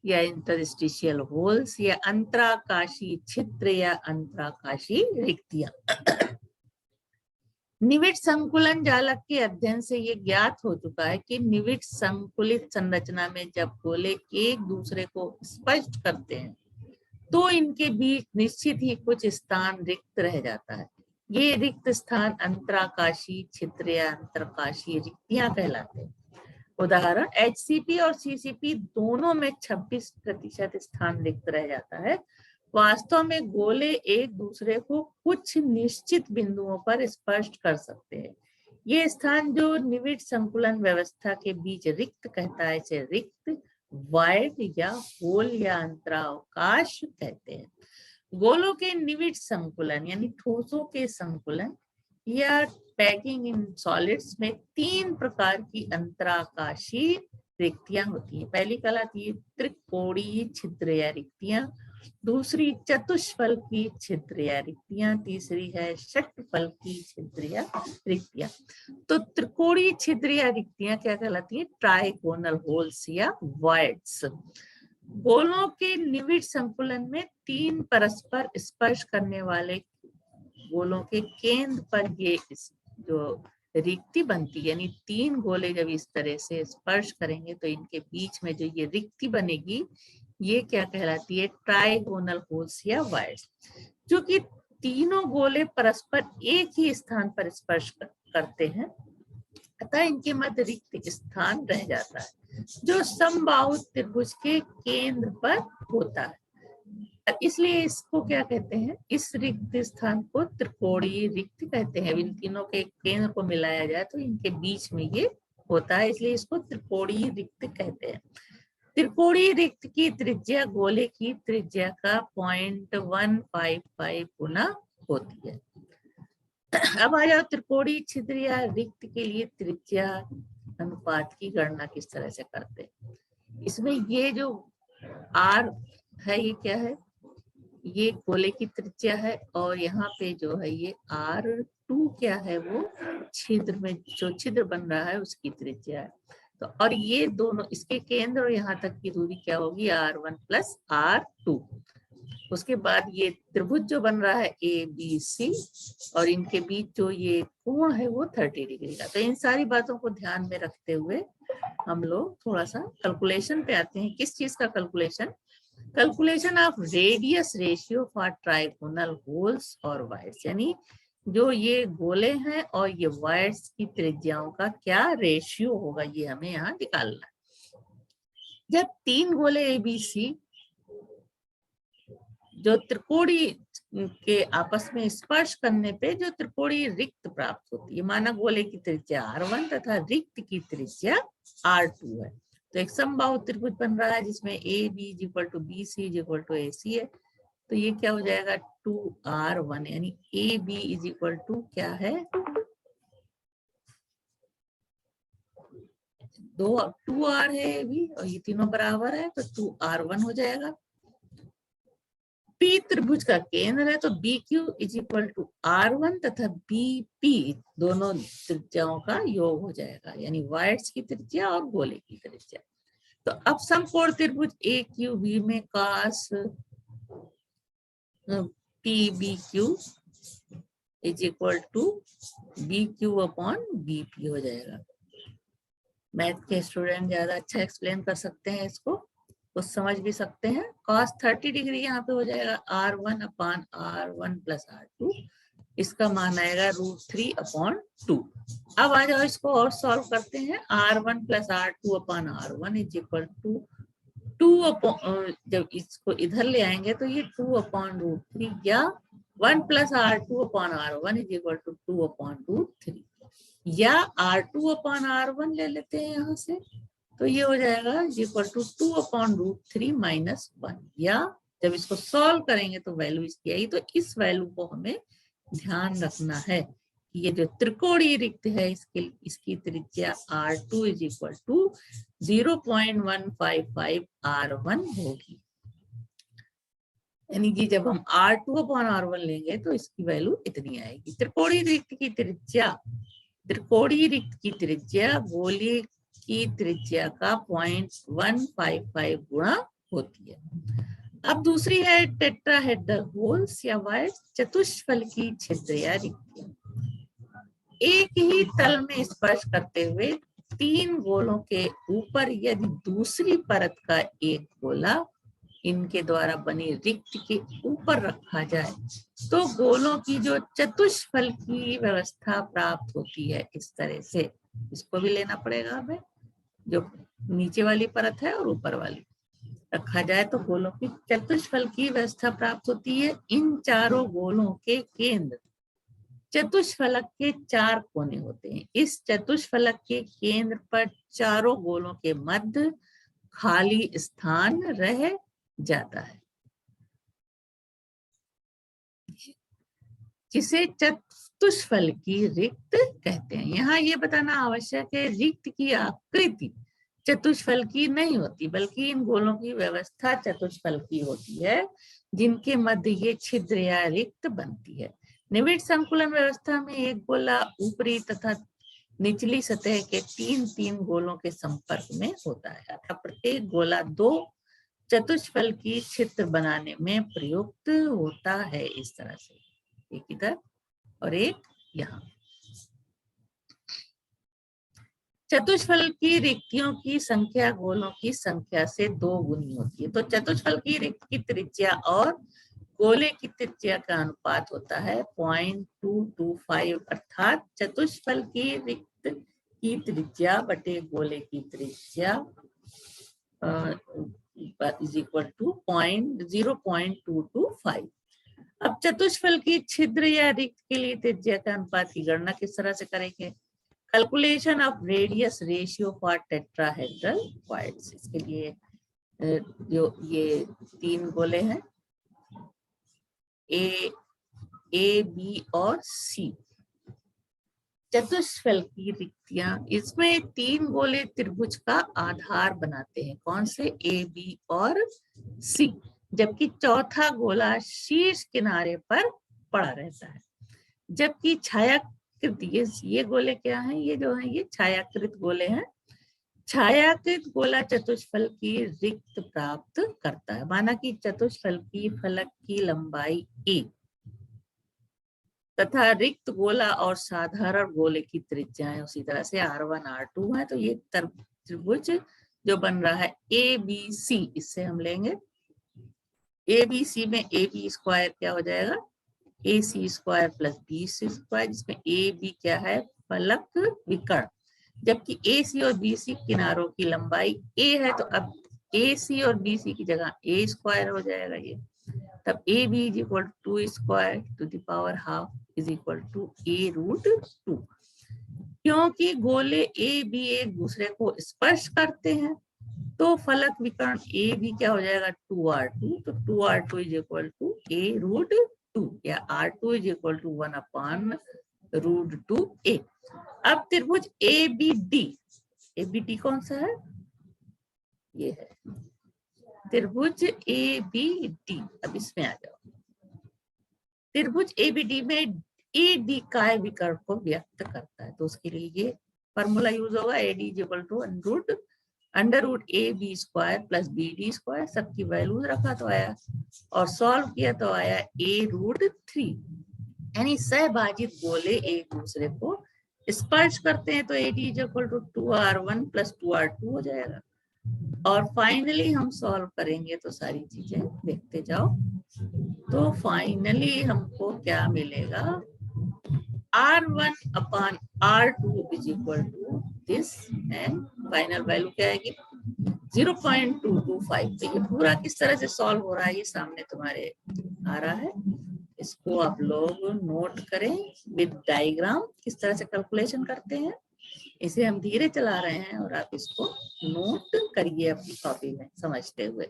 या इंटरस्टिशियल होल्स या अंतराकाशी छिद्र या अंतराकाशी रिक्तियां। निविड़ संकुलन जालक के अध्ययन से ये ज्ञात हो चुका है कि निविड़ संकुलित संरचना में जब गोले एक दूसरे को स्पर्श करते हैं तो इनके बीच निश्चित ही कुछ स्थान रिक्त रह जाता है। ये रिक्त स्थान अंतराकाशी छिद्र या अंतराकाशी रिक्तियां कहलाते हैं। उदाहरण, HCP और CCP दोनों में 26% स्थान रिक्त रह जाता है। वास्तव में गोले एक दूसरे को कुछ निश्चित बिंदुओं पर स्पर्श कर सकते हैं। ये स्थान जो निविड़ संकुलन व्यवस्था के बीच रिक्त कहता है, इसे रिक्त, वाइड या होल या अंतराकाश कहते हैं। गोलों के निविड़ संकुलन यानी ठोसों के संकुलन या पैकिंग इन सॉलिड्स में 3 प्रकार की अंतराकाशी रिक्तियां होती हैं। पहली कहलाती है त्रिकोणीय छिद्र या रिक्तियां, दूसरी चतुष्फल की छिद्र या रिक्तियां, तीसरी है षटफल की छिद्र या रिक्तियां। तो त्रिकोणीय छिद्र या रिक्तियां क्या कहलाती है? ट्राइगोनल होल्स या वाइड्स। गोलों के निविड़ संकुलन में 3 परस्पर स्पर्श करने वाले गोलों के केंद्र पर ये जो रिक्ति बनती है, यानी 3 गोले जब इस तरह से स्पर्श करेंगे तो इनके बीच में जो ये रिक्ति बनेगी ये क्या कहलाती है? ट्राइगोनल होल्स या वाइड्स। क्योंकि तीनों गोले परस्पर एक ही स्थान पर स्पर्श करते हैं अतः इनके मध्य रिक्त स्थान रह जाता है जो समबाहु त्रिभुज के केंद्र पर होता है। इसलिए इसको क्या कहते हैं? इस रिक्त स्थान को त्रिकोणीय रिक्त कहते हैं। इन तीनों के केंद्र को मिलाया जाए तो इनके बीच में ये होता है, इसलिए इसको त्रिकोणीय रिक्त कहते हैं। त्रिकोणीय रिक्त की त्रिज्या गोले की त्रिज्या का 0.155 गुना होती है। अब आ जाओ त्रिकोणीय छिद्र या रिक्त के लिए त्रिज्या अनुपात की गणना किस तरह से करते हैं। इसमें ये जो R है ये क्या है? ये गोले की त्रिज्या है और यहाँ पे जो है ये R2 क्या है? वो छिद्र में जो छिद्र बन रहा है उसकी त्रिज्या है। तो और ये दोनों इसके केंद्र और यहाँ तक की दूरी क्या होगी? R1 plus R2। उसके बाद ये त्रिभुज जो बन रहा है ABC और इनके बीच जो ये कोण है वो 30 डिग्री का। तो इन सारी बातों को ध्यान में रखते हुए हम लोग थोड़ा सा कैलकुलेशन पे आते हैं। किस चीज का calculation? Calculation of radius ratio for trigonal holes और वाइड्स, यानी जो ये गोले हैं और ये वाइड्स की त्रिज्याओं का क्या रेशियो होगा ये हमें यहाँ निकालना है। जब 3 गोले ABC जो त्रिकोणीय के आपस में स्पर्श करने पे जो त्रिकोणीय रिक्त प्राप्त होती है, माना गोले की त्रिज्या R1 तथा रिक्त की त्रिज्या R2 है, तो एक समबाहु त्रिभुज बन रहा है जिसमें AB = BC = AC है। तो ये क्या हो जाएगा? 2R1, यानी AB = क्या है? 2R है AB और ये तीनों बराबर है तो 2R1 हो जाएगा। P त्रिभुज का केंद्र है तो BQ = R1 तथा BP दोनों त्रिज्याओं का योग हो जाएगा, यानी वाइड्स की त्रिज्या और गोले की त्रिज्या। तो अब समकोण त्रिभुज AQB में cos PBQ = BQ/BP हो जाएगा। मैथ के स्टूडेंट ज्यादा अच्छा एक्सप्लेन कर सकते हैं इसको, कुछ समझ भी सकते हैं। cos 30 डिग्री यहाँ पे हो जाएगा R1/R1 + R2, इसका मान आएगा √3/2। अब आ जाओ इसको और सॉल्व करते हैं। R1 + R2/R1 = 2 जब इसको इधर ले आएंगे तो ये 2/√3 या 1 + R2/R1 = 2/√3 या R2/R1 ले लेते हैं यहाँ से, तो ये हो जाएगा = 2/√3 - 1 या जब इसको सॉल्व करेंगे तो वैल्यू इसकी आई। तो इस वैल्यू को हमें ध्यान रखना है कि ये जो त्रिकोणीय रिक्त है इसकी त्रिज्या R2 is equal to 0.155 R1 होगी। यानी कि जब हम R2 अपॉन R1 लेंगे तो इसकी वैल्यू इतनी आएगी। त्रिकोणीय रिक्त की त्रिज्या गोलीय की त्रिज्या का 0.155 गुणा होती है। अब दूसरी है टेट्राहेड्रल होल्स या वायर, चतुष्फल की छिद्र या रिक्तियां। एक ही तल में स्पर्श करते हुए 3 गोलों के ऊपर यदि दूसरी परत का एक गोला इनके द्वारा बनी रिक्त के ऊपर रखा जाए तो गोलों की जो चतुष्फल की व्यवस्था प्राप्त होती है। इस तरह से इसको भी लेना पड़ेगा हमें, जो नीचे वाली परत है और ऊपर वाली रखा जाए तो गोलों की चतुष्फल की व्यवस्था प्राप्त होती है। इन चारों गोलों के केंद्र चतुष्फलक के 4 कोने होते हैं। इस चतुष्फलक के केंद्र पर चारों गोलों के मध्य खाली स्थान रह जाता है, जिसे चतुष्फल की रिक्त कहते हैं। यहाँ ये बताना आवश्यक है, रिक्त की आकृति चतुष्फल की नहीं होती, बल्कि इन गोलों की व्यवस्था चतुष्फल की होती है, जिनके मध्य ये छिद्र या रिक्त बनती है। निविड़ संकुलन व्यवस्था में एक गोला ऊपरी तथा निचली सतह के 3 गोलों के संपर्क में होता है, अतः प्रत्येक गोला 2 चतुष्फल की छिद्र बनाने में प्रयुक्त होता है। इस तरह से एक इधर और एक यहाँ। चतुष्फल की रिक्तियों की संख्या गोलों की संख्या से 2 गुनी होती है। तो चतुष्फल की रिक्त की त्रिज्या और गोले की त्रिज्या का अनुपात होता है 0.225, अर्थात चतुष्फल की रिक्त की त्रिज्या बटे गोले की त्रिज्या इज इक्वल टू 0.225। अब चतुष्फल की छिद्र या रिक्त के लिए त्रिज्या का अनुपात की गणना किस तरह से करेंगे? Calculation of radius ratio for tetrahedral wires. इसके लिए जो ये 3 गोले हैं ए बी और सी, चतुष्फल की रिक्तियां, इसमें 3 गोले त्रिभुज का आधार बनाते हैं। कौन से? ए बी और सी, जबकि चौथा गोला शीर्ष किनारे पर पड़ा रहता है। जबकि छायाकृत ये गोले क्या हैं? ये जो है ये छायाकृत गोले हैं। छायाकृत गोला चतुष्फल की रिक्त प्राप्त करता है। माना कि चतुष्फल की फलक की लंबाई a तथा रिक्त गोला और साधारण गोले की त्रिज्या है उसी तरह से R1 R2 है। तो ये त्रिभुज जो बन रहा है ABC, इससे हम लेंगे ABC में AB स्क्वायर क्या हो जाएगा? AC square plus BC square, जिसमें AB क्या है? फलक विकर्ण। जबकि AC और BC किनारों की लंबाई a है, तो अब AC और BC की जगह a स्क्वायर हो जाएगा ये। तब AB is equal to square to the power half is equal to a√2। क्योंकि गोले ए बी एक दूसरे को स्पर्श करते हैं तो फलक विकर्ण ए बी क्या हो जाएगा? 2R2। तो 2R2 is equal to a√2 या R2 is equal to 1/√2a। अब त्रिभुज ABD कौन सा है? ये है त्रिभुज ABD। अब इसमें आ जाओ। त्रिभुज ABD में AD काय विकर्ण को व्यक्त करता है, तो उसके लिए ये फॉर्मूला यूज होगा। AD is equal to under root AB square plus BD square. सबकी वैल्यूज रखा तो आया, और सॉल्व किया तो आया a√3। यानी सहभाजित गोले एक दूसरे को स्पर्श करते हैं तो AD is equal to 2R1 plus 2R2 हो जाएगा। और फाइनली हम सॉल्व करेंगे तो सारी चीजें देखते जाओ। तो फाइनली हमको क्या मिलेगा? R1 upon R2 is equal to this, and final value क्या आएगी? 0.225। तो ये पूरा किस तरह से सॉल्व हो रहा है ये सामने तुम्हारे आ रहा है। इसको आप लोग नोट करें विद डायग्राम, किस तरह से कैलकुलेशन करते हैं। इसे हम धीरे चला रहे हैं और आप इसको नोट करिए अपनी कॉपी में समझते हुए।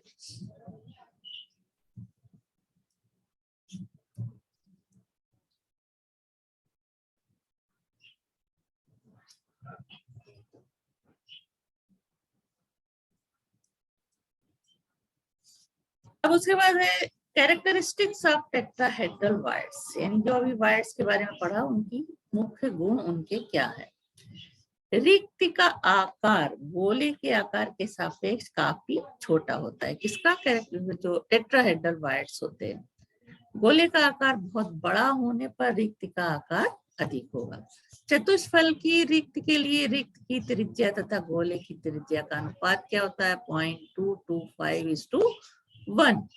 अब उसके बाद है कैरेक्टरिस्टिक्स ऑफ टेट्राहेड्रल वायर्स, यानी जो अभी वायर्स के बारे में पढ़ा उनकी मुख्य गुण उनके क्या है। रिक्ति का आकार गोले के आकार के सापेक्ष काफी छोटा होता है। किसका? कैरेक्टर जो टेट्राहेड्रल वायर्स होते हैं, गोले का आकार बहुत बड़ा होने पर रिक्ति का आकार अधिक होगा। चतुष्फल की रिक्ति के लिए रिक्ति की त्रिज्या तथा गोले की त्रिज्या का अनुपात क्या होता है? 0.225:1।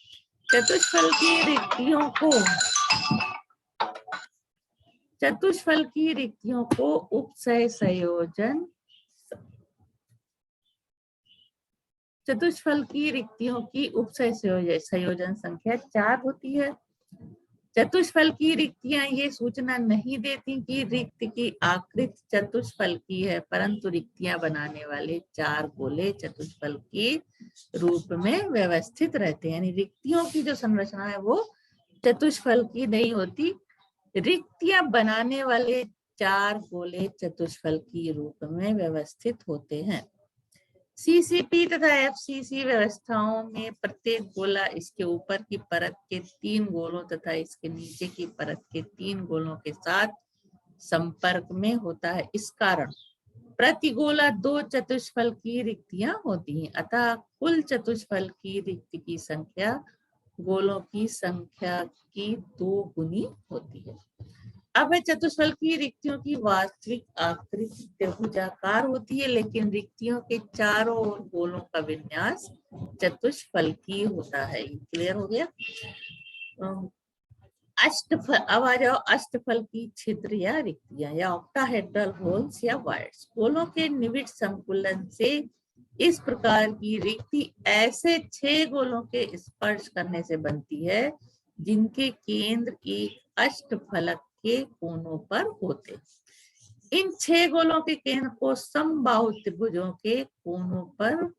चतुष्फल की रिक्तियों को उपसय संयोजन, चतुष्फल की रिक्तियों की उपसय संयोजन संख्या 4 होती है। चतुष्फल की रिक्तियां ये सूचना नहीं देती कि रिक्ति की आकृति चतुष्फल की है, परंतु रिक्तियां बनाने वाले 4 गोले चतुष्फल के रूप में व्यवस्थित रहते हैं। यानी रिक्तियों की जो संरचना है वो चतुष्फल की नहीं होती, रिक्तियां बनाने वाले 4 गोले चतुष्फल की रूप में व्यवस्थित होते हैं। सीसीपी तथा एफसीसी व्यवस्थाओं में प्रत्येक गोला इसके ऊपर की परत के 3 गोलों तथा इसके नीचे की परत के 3 गोलों के साथ संपर्क में होता है। इस कारण प्रति गोला 2 चतुष्फल की रिक्तियां होती हैं, अतः कुल चतुष्फल की रिक्ति की संख्या गोलों की संख्या की 2 गुनी होती है। अब चतुष्फल की रिक्तियों की वास्तविक आकृति त्रिभुजाकार होती है, लेकिन रिक्तियों के चारों ओर गोलों का विन्यास चतुष्फल की होता है। क्लियर हो गया? अष्टफल, अब आ जाओ अष्टफल की छिद्र या रिक्तियां या ऑक्टाहेड्रल होल्स या वायर्स। गोलों के निविड़ संकुलन से इस प्रकार की रिक्ति ऐसे 6 गोलों के स्पर्श करने से बनती है जिनके केंद्र एक अष्टफलक के कोनों पर होते। इन 6 गोलों के केंद्र को समबाहु त्रिभुजों के कोनों पर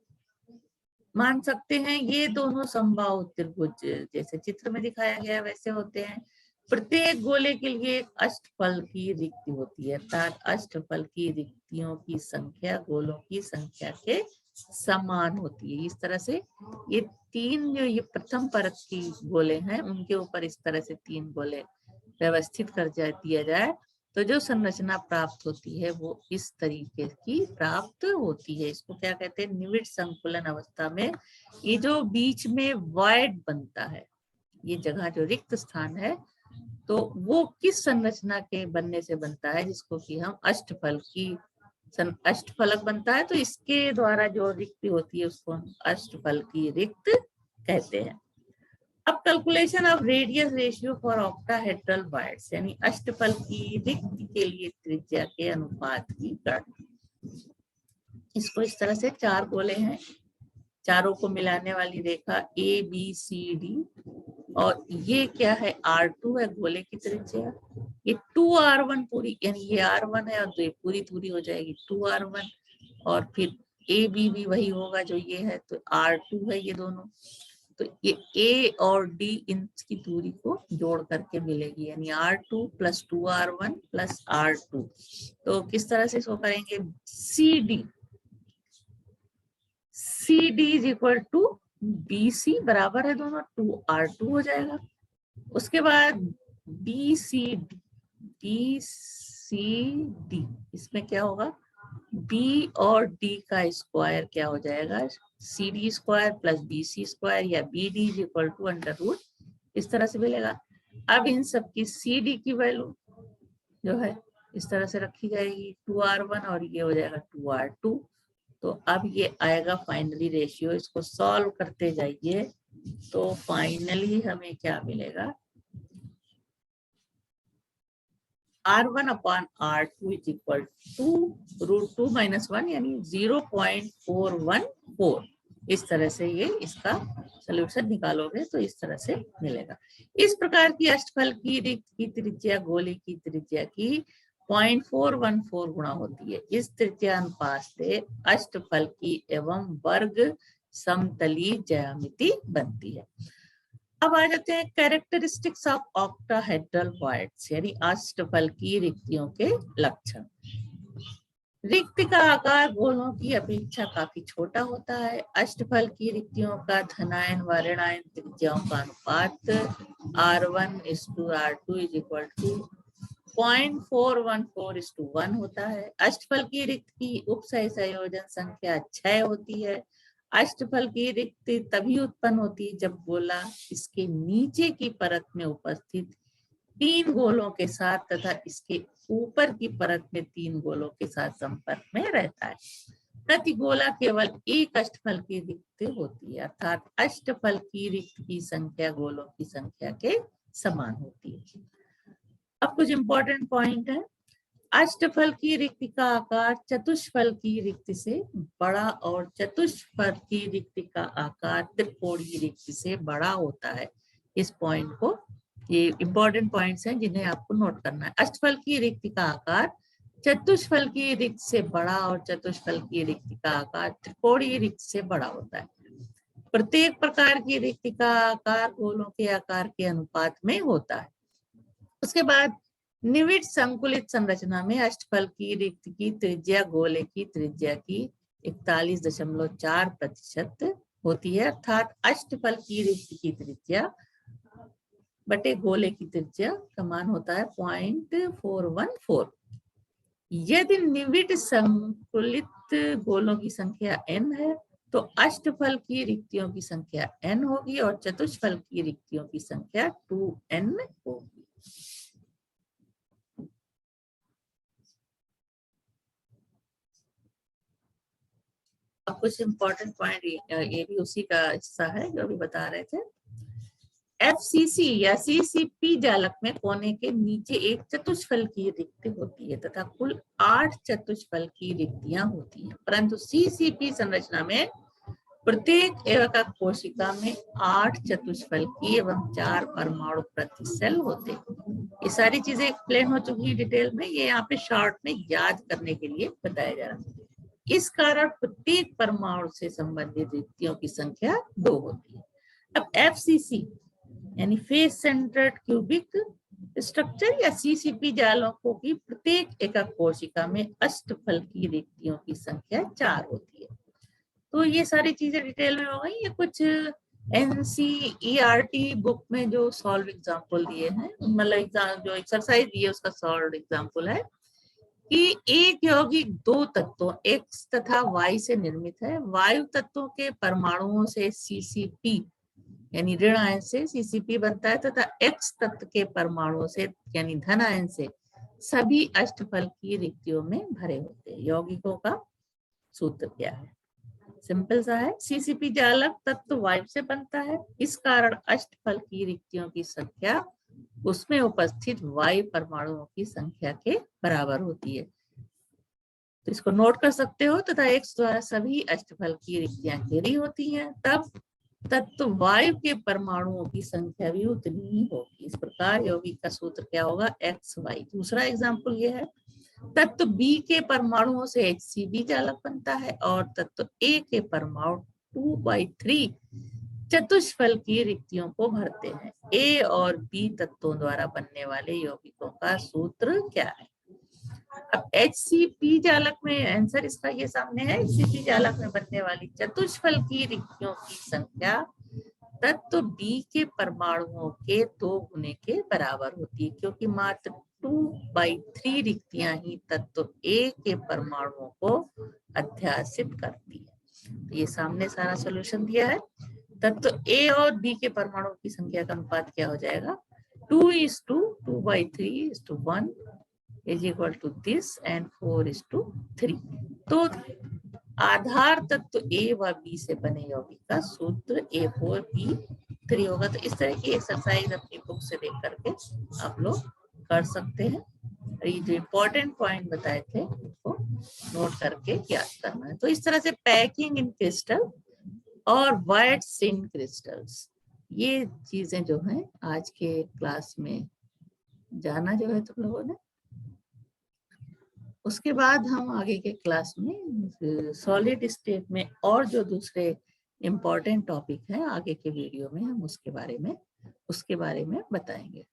मान सकते हैं। ये दोनों समबाहु त्रिभुज जैसे चित्र में दिखाया गया वैसे होते हैं। प्रत्येक गोले के लिए एक अष्टफल की रिक्ति होती है, अर्थात अष्टफल की रिक्तियों की संख्या गोलों की संख्या के समान होती है। इस तरह से ये 3 जो ये प्रथम परत की गोले हैं उनके ऊपर इस तरह से 3 गोले व्यवस्थित कर दिया जाए तो जो संरचना प्राप्त होती है वो इस तरीके की प्राप्त होती है। इसको क्या कहते हैं? निविड़ संकुलन अवस्था में ये जो बीच में वॉइड बनता है, ये जगह जो रिक्त स्थान है, तो वो किस संरचना के बनने से बनता है? जिसको कि हम अष्टफलक बनता है, तो इसके द्वारा जो रिक्ति होती है उसको हम अष्टफल की रिक्त कहते हैं। अब calculation of radius ratio for octahedral wires, यानी अष्टफल की रिक्ति के लिए त्रिज्या के अनुपात की गणना। इसको इस तरह से 4 गोले हैं, चारों को मिलाने वाली रेखा ABCD, और ये क्या है? R2 है गोले की त्रिज्या। ये 2R1 पूरी, यानी ये R1 है और तो ये पूरी हो जाएगी 2R1, और फिर AB भी वही होगा जो ये है, तो R2 है ये दोनों। तो ये A और D इनकी दूरी को जोड़ करके मिलेगी, यानी R2 + 2R1 + R2। तो किस तरह से इसको करेंगे? CD = BC बराबर है दोनों 2R2 हो जाएगा। उसके बाद BCD, इसमें क्या होगा? B और D का स्क्वायर क्या हो जाएगा? CD² + BC² या BD = इस तरह से मिलेगा। अब इन सब की CD की वैल्यू जो है इस तरह से रखी जाएगी 2R1 और ये हो जाएगा 2R2। तो अब ये आएगा फाइनली रेशियो, इसको सॉल्व करते जाइए तो फाइनली हमें क्या मिलेगा? R1/R2 = √2 - 1 यानी 0.414। इस तरह से ये इसका सॉल्यूशन निकालोगे तो इस तरह से मिलेगा। इस प्रकार की अष्टफल की रिक्ति की त्रिज्या गोले की त्रिज्या की 0.414 गुणा होती है। इस त्रिज्या अनुपात से अष्टफल की एवं वर्ग समतली ज्यामिति बनती है। अब आ जाते हैं कैरेक्टरिस्टिक्स ऑफ ऑक्टाहेड्रल वायर्स, यानी अष्टफल की रिक्तियों के लक्षण। रिक्त का आकार गोलों की अपेक्षा काफी छोटा होता है। अष्टफल की रिक्तियों का धनायन व ऋणायन त्रिज्याओं का अनुपात R1:R2 इज इक्वल टू 0.414:1 होता है। अष्टफल की रिक्त की उपसय संयोजन संख्या 6 होती है। अष्टफल की रिक्ति तभी उत्पन्न होती है जब गोला इसके नीचे की परत में उपस्थित 3 गोलों के साथ तथा इसके ऊपर की परत में 3 गोलों के साथ संपर्क में रहता है। प्रति गोला केवल एक अष्टफल की रिक्त होती है, अर्थात अष्टफल की रिक्त की संख्या गोलों की संख्या के समान होती है। अब कुछ इंपॉर्टेंट पॉइंट है। अष्टफल की रिक्ति का आकार चतुष्फल की रिक्ति से बड़ा और चतुष्फल की रिक्ति का आकार त्रिकोणीय रिक्ति से बड़ा होता है। इस पॉइंट को, ये इंपॉर्टेंट पॉइंट्स हैं जिन्हें आपको नोट करना है। अष्टफल की रिक्ति का आकार चतुष्फल की रिक्ति से बड़ा और चतुष्फल की रिक्ति का आकार त्रिकोणीय रिक्ति से बड़ा होता है। प्रत्येक प्रकार की रिक्ति का आकार गोलों के आकार के अनुपात में होता है। उसके बाद निविड़ संकुलित संरचना में अष्टफल की रिक्ति की त्रिज्या गोले की त्रिज्या की 41.4% होती है, अर्थात अष्टफल की रिक्ति की त्रिज्या बटे गोले की त्रिज्या का मान होता है 0.414। यदि निविड़ संकुलित गोलों की संख्या n है तो अष्टफल की रिक्तियों की संख्या n होगी और चतुष्फल की रिक्तियों की संख्या 2n होगी। अब कुछ इंपॉर्टेंट पॉइंट, ये भी उसी का हिस्सा है जो अभी बता रहे थे। FCC या CCP जालक में कोने के नीचे एक चतुष्फल की रिक्ति होती है तथा कुल 8 चतुष्फल की रिक्तियां होती हैं, परंतु CCP संरचना में प्रत्येक एवं कोशिका में 8 चतुष्फल की एवं 4 परमाणु प्रति सेल होते हैं। ये सारी चीजें एक्सप्लेन हो चुकी है डिटेल में, ये यहाँ पे शॉर्ट में याद करने के लिए बताया जा रहा है। इस कारण प्रत्येक परमाणु से संबंधित रिक्तियों की संख्या 2 होती है। अब FCC यानी फेस सेंटर्ड क्यूबिक स्ट्रक्चर या CCP जालकों की प्रत्येक एकक कोशिका में अष्टफल की रिक्तियों की संख्या 4 होती है। तो ये सारी चीजें डिटेल में हो गई। ये कुछ NCERT बुक में जो सॉल्व एग्जाम्पल दिए हैं, मतलब जो एक्सरसाइज दी है उसका सॉल्व एग्जाम्पल है कि एक यौगिक 2 तत्वों X तथा Y से निर्मित है। वायु तत्वों के परमाणुओं से CCP यानी ऋण आयन से CCP बनता है तथा X तत्व के परमाणुओं से यानी धन आयन से सभी अष्टफल की रिक्तियों में भरे होते हैं। यौगिकों का सूत्र क्या है? सिंपल सा है, CCP जालक तत्व वायु से बनता है, इस कारण अष्टफल की रिक्तियों की संख्या उसमें उपस्थित वायु परमाणुओं की संख्या के बराबर होती है। तो इसको नोट कर सकते हो तथा X द्वारा सभी अष्टफल की रिक्तियां घेरी होती हैं, तब तत्व वायु के परमाणुओं की संख्या भी उतनी ही होगी। इस प्रकार यौगिक का सूत्र क्या होगा? XY। दूसरा एग्जाम्पल ये है, तत्व B के परमाणुओं से HCB जालक बनता है और तत्व A के परमाणु 2/3 चतुष्फल की रिक्तियों को भरते हैं। A और B तत्वों द्वारा बनने वाले यौगिकों का सूत्र क्या है? अब HCP जालक में आंसर इसका ये सामने है। HCP जालक में बनने वाली चतुष्फल की रिक्तियों की संख्या तत्व B के परमाणुओं के 2 गुने के बराबर होती है, क्योंकि मात्र 2/3 रिक्तियां ही तत्व A के परमाणुओं को अध्यासित करती है। तो ये सामने सारा सॉल्यूशन दिया है। तत्व A और B के परमाणुओं की संख्या का अनुपात क्या हो जाएगा? 2:2/3:1 is equal to this and 4:3। तो आधार तत्व A व B से बने यौगिक का सूत्र A4B3 होगा। तो इस तरह की एक्सरसाइज अपनी बुक से देख करके आप लोग कर सकते हैं। ये जो इम्पोर्टेंट पॉइंट बताए थे उसको नोट करके याद करना है। तो इस तरह से पैकिंग इन क्रिस्टल और वाइट्स इन क्रिस्टल्स, ये चीजें जो हैं आज के क्लास में जाना जो है तुम लोगों ने। उसके बाद हम आगे के क्लास में सॉलिड स्टेट में और जो दूसरे इम्पोर्टेंट टॉपिक हैं आगे के वीडियो में हम उसके बारे में बताएंगे।